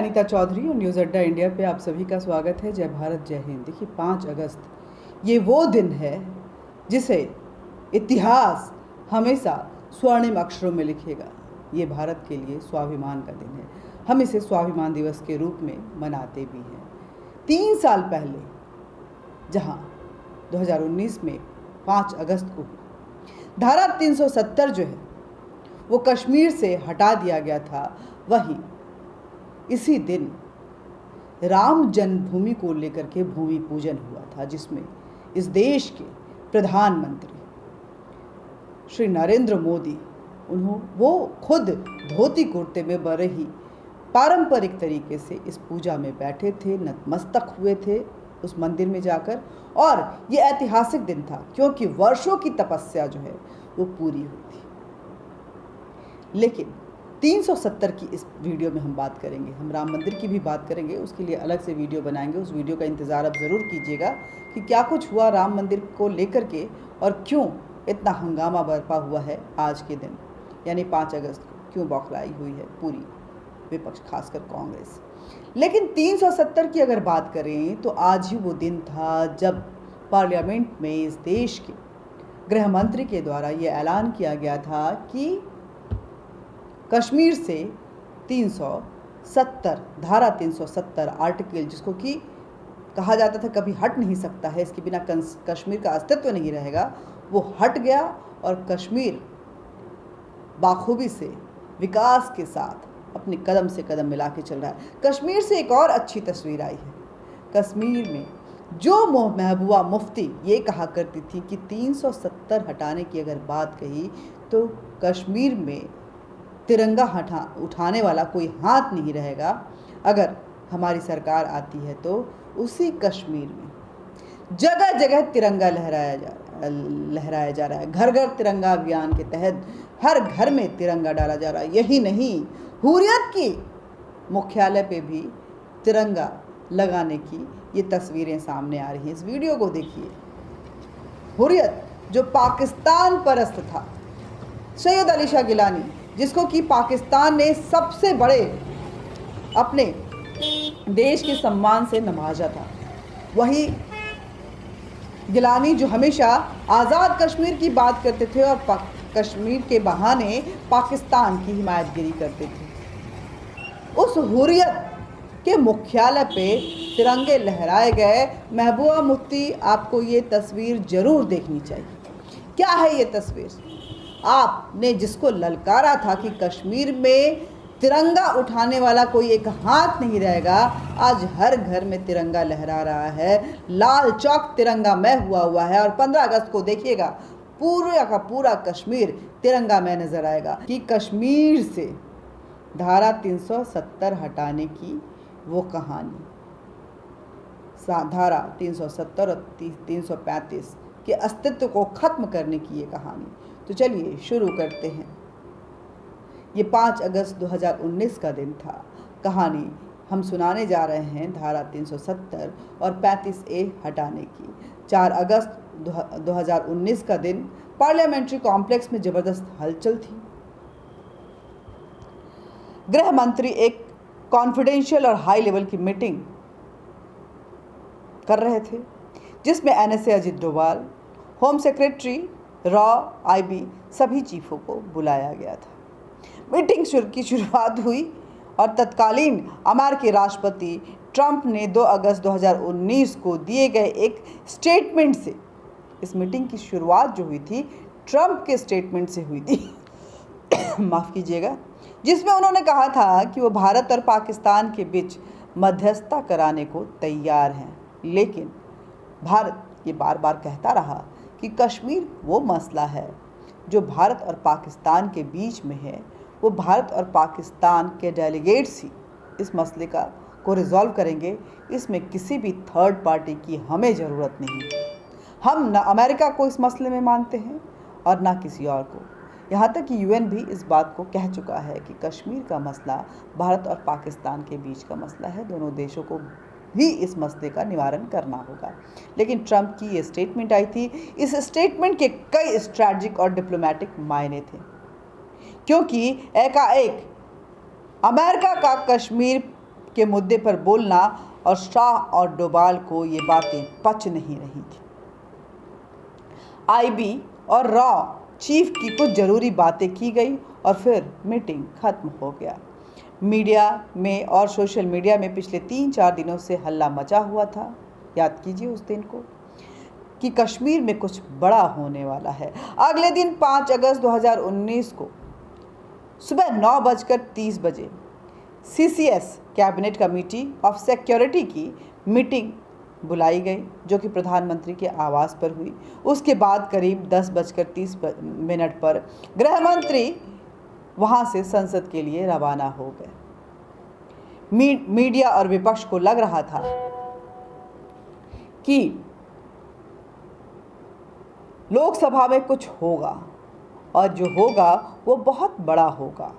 अनीता चौधरी और न्यूज़ अड्डा इंडिया पे आप सभी का स्वागत है। जय भारत जय हिंद। देखिए 5 अगस्त ये वो दिन है जिसे इतिहास हमेशा स्वर्णिम अक्षरों में लिखेगा। ये भारत के लिए स्वाभिमान का दिन है। हम इसे स्वाभिमान दिवस के रूप में मनाते भी हैं। 3 साल पहले जहां 2019 में 5 अगस्त को धारा 370 जो है वो कश्मीर से हटा दिया गया था, वहीं इसी दिन राम जन्मभूमि को लेकर के भूमि पूजन हुआ था, जिसमें इस देश के प्रधानमंत्री श्री नरेंद्र मोदी वो खुद धोती कुर्ते में बड़े ही पारंपरिक तरीके से इस पूजा में बैठे थे, नतमस्तक हुए थे उस मंदिर में जाकर। और ये ऐतिहासिक दिन था क्योंकि वर्षों की तपस्या जो है वो पूरी हुई थी। लेकिन 370 की इस वीडियो में हम बात करेंगे, हम राम मंदिर की भी बात करेंगे, उसके लिए अलग से वीडियो बनाएंगे। उस वीडियो का इंतज़ार आप ज़रूर कीजिएगा कि क्या कुछ हुआ राम मंदिर को लेकर के और क्यों इतना हंगामा बरपा हुआ है आज के दिन, यानी 5 अगस्त को क्यों बौखलाई हुई है पूरी विपक्ष, खासकर कांग्रेस। लेकिन 370 की अगर बात करें तो आज ही वो दिन था जब पार्लियामेंट में इस देश के गृह मंत्री के द्वारा ये ऐलान किया गया था कि कश्मीर से 370 धारा 370 आर्टिकल, जिसको कि कहा जाता था कभी हट नहीं सकता है, इसके बिना कश्मीर का अस्तित्व नहीं रहेगा, वो हट गया और कश्मीर बाखूबी से विकास के साथ अपने कदम से कदम मिला के चल रहा है। कश्मीर से एक और अच्छी तस्वीर आई है। कश्मीर में जो महबूबा मुफ्ती ये कहा करती थी कि 370 हटाने की अगर बात कही तो कश्मीर में तिरंगा उठाने वाला कोई हाथ नहीं रहेगा। अगर हमारी सरकार आती है तो उसी कश्मीर में जगह जगह तिरंगा लहराया जा रहा है। घर घर तिरंगा अभियान के तहत हर घर में तिरंगा डाला जा रहा है। यही नहीं, हुर्रियत की मुख्यालय पे भी तिरंगा लगाने की ये तस्वीरें सामने आ रही हैं। इस वीडियो को देखिए। हुर्रियत जो पाकिस्तान परस्त था, सैयद अली शाह गिलानी, जिसको कि पाकिस्तान ने सबसे बड़े अपने देश के सम्मान से नवाजा था, वही गिलानी जो हमेशा आज़ाद कश्मीर की बात करते थे और कश्मीर के बहाने पाकिस्तान की हिमायतगिरी करते थे। उस हुर्रियत के मुख्यालय पे तिरंगे लहराए गए। महबूबा मुफ्ती, आपको ये तस्वीर ज़रूर देखनी चाहिए। क्या है ये तस्वीर? आपने जिसको ललकारा था कि कश्मीर में तिरंगा उठाने वाला कोई एक हाथ नहीं रहेगा, आज हर घर में तिरंगा लहरा रहा है। लाल चौक तिरंगामय हुआ है और 15 अगस्त को देखिएगा पूरा का पूरा कश्मीर तिरंगामय नजर आएगा। कि कश्मीर से धारा 370 हटाने की वो कहानी, धारा 370 और 335 के अस्तित्व को खत्म करने की ये कहानी। तो चलिए शुरू करते हैं। ये 5 अगस्त 2019 का दिन था। कहानी हम सुनाने जा रहे हैं धारा 370 और 35A हटाने की। 4 अगस्त 2019 का दिन पार्लियामेंट्री कॉम्प्लेक्स में जबरदस्त हलचल थी। गृह मंत्री एक कॉन्फिडेंशियल और हाई लेवल की मीटिंग कर रहे थे, जिसमें NSA Ajit Doval, home secretary raw, IB सभी चीफों को बुलाया गया था। मीटिंग की शुरुआत हुई और तत्कालीन अमेरिकी राष्ट्रपति ट्रंप ने 2 अगस्त 2019 को दिए गए एक स्टेटमेंट से, इस मीटिंग की शुरुआत जो हुई थी ट्रंप के स्टेटमेंट से हुई थी माफ़ कीजिएगा, जिसमें उन्होंने कहा था कि वो भारत और पाकिस्तान के बीच मध्यस्थता कराने को तैयार हैं। लेकिन भारत ये बार बार कहता रहा कि कश्मीर वो मसला है जो भारत और पाकिस्तान के बीच में है, वो भारत और पाकिस्तान के डेलीगेट्स ही इस मसले को रिजॉल्व करेंगे। इसमें किसी भी थर्ड पार्टी की हमें ज़रूरत नहीं। हम ना अमेरिका को इस मसले में मानते हैं और ना किसी और को। यहाँ तक कि UN भी इस बात को कह चुका है कि कश्मीर का मसला भारत और पाकिस्तान के बीच का मसला है। दोनों देशों को भी इस मसले का निवारण करना होगा। लेकिन ट्रंप की ये स्टेटमेंट आई थी। इस स्टेटमेंट के कई स्ट्रैटेजिक और डिप्लोमेटिक मायने थे, क्योंकि एकाएक अमेरिका का कश्मीर के मुद्दे पर बोलना और शाह और डोभाल को ये बातें पच नहीं रही थी। आईबी और रॉ चीफ की कुछ ज़रूरी बातें की गई और फिर मीटिंग खत्म हो गया। मीडिया में और सोशल मीडिया में पिछले 3-4 दिनों से हल्ला मचा हुआ था, याद कीजिए उस दिन को, कि कश्मीर में कुछ बड़ा होने वाला है। अगले दिन 5 अगस्त 2019 को सुबह 9:30 बजे CCS cabinet committee of security की मीटिंग बुलाई गई, जो कि प्रधानमंत्री के आवास पर हुई। उसके बाद करीब 10:30 पर गृह मंत्री वहां से संसद के लिए रवाना हो गए। मीडिया और विपक्ष को लग रहा था कि लोकसभा में कुछ होगा और जो होगा वो बहुत बड़ा होगा,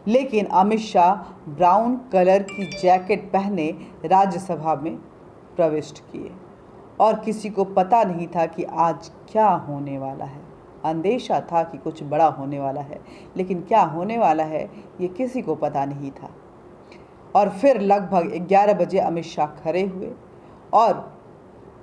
लेकिन अमित शाह ब्राउन कलर की जैकेट पहने राज्यसभा में प्रविष्ट किए और किसी को पता नहीं था कि आज क्या होने वाला है। अंदेशा था कि कुछ बड़ा होने वाला है, लेकिन क्या होने वाला है ये किसी को पता नहीं था। और फिर लगभग 11 बजे अमित शाह खड़े हुए और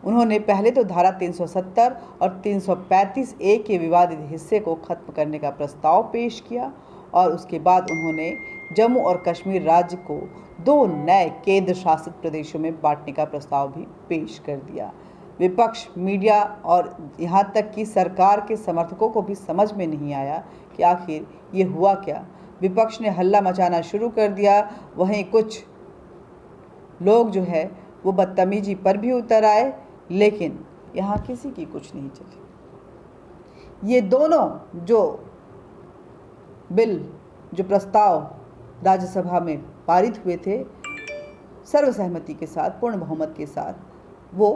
उन्होंने पहले तो धारा 370 और 335 ए के विवादित हिस्से को खत्म करने का प्रस्ताव पेश किया और उसके बाद उन्होंने जम्मू और कश्मीर राज्य को 2 नए केंद्र शासित प्रदेशों में बांटने का प्रस्ताव भी पेश कर दिया। विपक्ष, मीडिया और यहाँ तक कि सरकार के समर्थकों को भी समझ में नहीं आया कि आखिर ये हुआ क्या। विपक्ष ने हल्ला मचाना शुरू कर दिया, वहीं कुछ लोग जो है वो बदतमीजी पर भी उतर आए, लेकिन यहाँ किसी की कुछ नहीं चली। ये दोनों जो प्रस्ताव राज्यसभा में पारित हुए थे, सर्वसहमति के साथ, पूर्ण बहुमत के साथ वो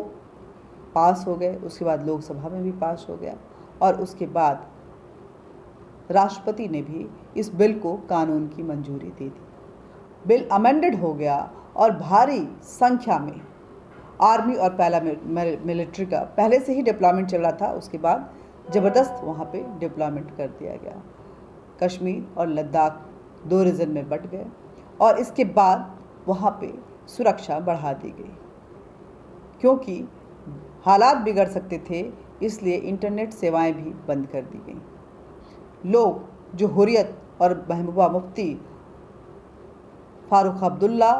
पास हो गए। उसके बाद लोकसभा में भी पास हो गया और उसके बाद राष्ट्रपति ने भी इस बिल को कानून की मंजूरी दे दी। बिल अमेंडेड हो गया और भारी संख्या में आर्मी और मिलिट्री का पहले से ही डिप्लॉयमेंट चल रहा था, उसके बाद ज़बरदस्त वहाँ पे डिप्लॉयमेंट कर दिया गया। कश्मीर और लद्दाख 2 रीजन में बट गए और इसके बाद वहाँ पे सुरक्षा बढ़ा दी गई, क्योंकि हालात बिगड़ सकते थे, इसलिए इंटरनेट सेवाएं भी बंद कर दी गई। लोग जो हुर्रियत और महबूबा मुफ्ती, फारूक अब्दुल्ला,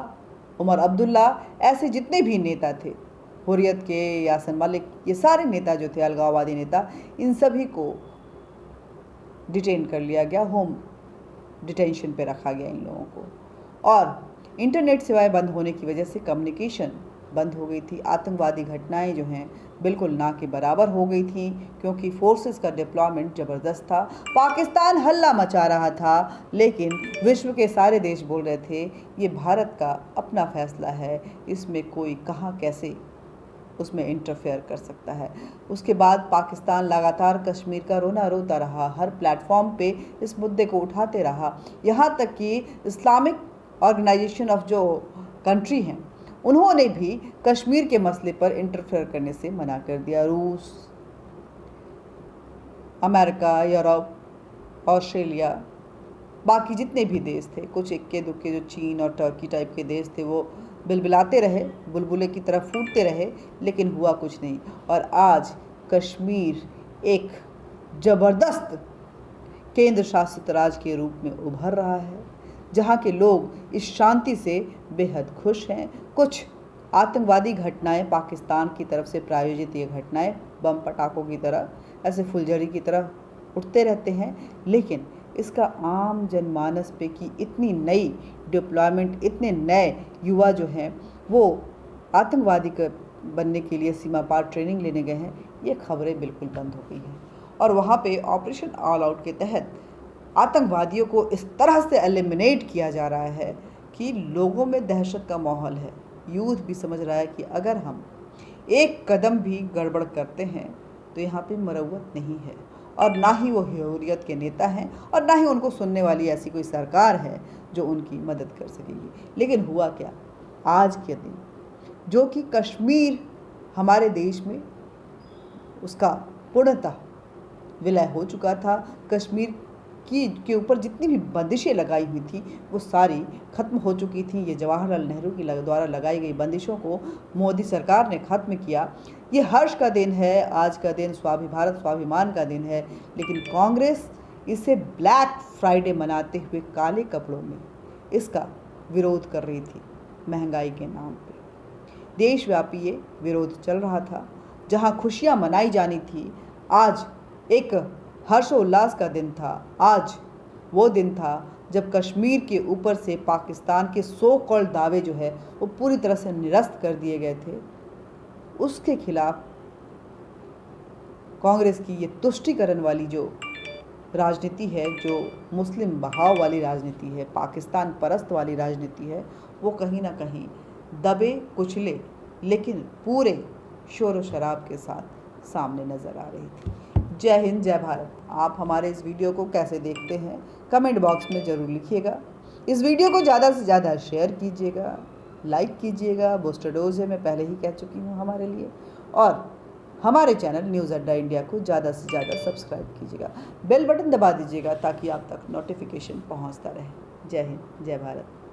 उमर अब्दुल्ला, ऐसे जितने भी नेता थे, हुर्रियत के, यासिन मलिक, ये सारे नेता जो थे, अलगाववादी नेता, इन सभी को डिटेन कर लिया गया, होम डिटेंशन पे रखा गया इन लोगों को। और इंटरनेट सेवाएं बंद होने की वजह से कम्युनिकेशन बंद हो गई थी। आतंकवादी घटनाएं जो हैं बिल्कुल ना के बराबर हो गई थी, क्योंकि फोर्सेस का डिप्लॉयमेंट ज़बरदस्त था। पाकिस्तान हल्ला मचा रहा था, लेकिन विश्व के सारे देश बोल रहे थे ये भारत का अपना फैसला है, इसमें कोई कहाँ कैसे उसमें इंटरफेयर कर सकता है। उसके बाद पाकिस्तान लगातार कश्मीर का रोना रोता रहा, हर प्लेटफॉर्म पे इस मुद्दे को उठाते रहा, यहाँ तक कि इस्लामिक ऑर्गेनाइजेशन ऑफ जो कंट्री हैं उन्होंने भी कश्मीर के मसले पर इंटरफेयर करने से मना कर दिया। रूस, अमेरिका, यूरोप, ऑस्ट्रेलिया, बाकी जितने भी देश थे, कुछ इक्के दुक्के जो चीन और टर्की टाइप के देश थे, वो बिलबिलाते रहे, बुलबुले की तरफ फूटते रहे, लेकिन हुआ कुछ नहीं। और आज कश्मीर एक ज़बरदस्त केंद्र शासित राज्य के रूप में उभर रहा है, जहाँ के लोग इस शांति से बेहद खुश हैं। कुछ आतंकवादी घटनाएं, पाकिस्तान की तरफ से प्रायोजित ये घटनाएं बम पटाखों की तरह, ऐसे फुलझड़ी की तरह उठते रहते हैं, लेकिन इसका आम जनमानस पे कि इतनी नई डिप्लॉयमेंट, इतने नए युवा जो हैं वो आतंकवादी बनने के लिए सीमा पार ट्रेनिंग लेने गए हैं, ये खबरें बिल्कुल बंद हो गई हैं। और वहाँ पे ऑपरेशन ऑल आउट के तहत आतंकवादियों को इस तरह से एलिमिनेट किया जा रहा है कि लोगों में दहशत का माहौल है। यूथ भी समझ रहा है कि अगर हम एक कदम भी गड़बड़ करते हैं तो यहाँ पे मरवत नहीं है, और ना ही वो हुर्रियत के नेता हैं और ना ही उनको सुनने वाली ऐसी कोई सरकार है जो उनकी मदद कर सकेगी। लेकिन हुआ क्या, आज के दिन जो कि कश्मीर हमारे देश में उसका पूर्णतः विलय हो चुका था, कश्मीर के ऊपर जितनी भी बंदिशें लगाई हुई थी वो सारी ख़त्म हो चुकी थी। ये जवाहरलाल नेहरू की द्वारा लगाई गई बंदिशों को मोदी सरकार ने ख़त्म किया। ये हर्ष का दिन है, आज का दिन भारत स्वाभिमान का दिन है, लेकिन कांग्रेस इसे ब्लैक फ्राइडे मनाते हुए काले कपड़ों में इसका विरोध कर रही थी महंगाई के नाम पे। देशव्यापी ये विरोध चल रहा था। जहां खुशियां मनाई जानी थी, आज एक हर्षोल्लास का दिन था। आज वो दिन था जब कश्मीर के ऊपर से पाकिस्तान के सो कॉल्ड दावे जो है वो पूरी तरह से निरस्त कर दिए गए थे। उसके खिलाफ कांग्रेस की ये तुष्टीकरण वाली जो राजनीति है, जो मुस्लिम बहाव वाली राजनीति है, पाकिस्तान परस्त वाली राजनीति है, वो कहीं ना कहीं दबे कुचले लेकिन पूरे शोर शराब के साथ सामने नज़र आ रही थी। जय हिंद, जय भारत। आप हमारे इस वीडियो को कैसे देखते हैं कमेंट बॉक्स में ज़रूर लिखिएगा। इस वीडियो को ज़्यादा से ज़्यादा शेयर कीजिएगा, लाइक कीजिएगा। बूस्टर डोज है, मैं पहले ही कह चुकी हूँ हमारे लिए। और हमारे चैनल न्यूज़ अड्डा इंडिया को ज़्यादा से ज़्यादा सब्सक्राइब कीजिएगा, बेल बटन दबा दीजिएगा ताकि आप तक नोटिफिकेशन पहुँचता रहे। जय हिंद, जय भारत।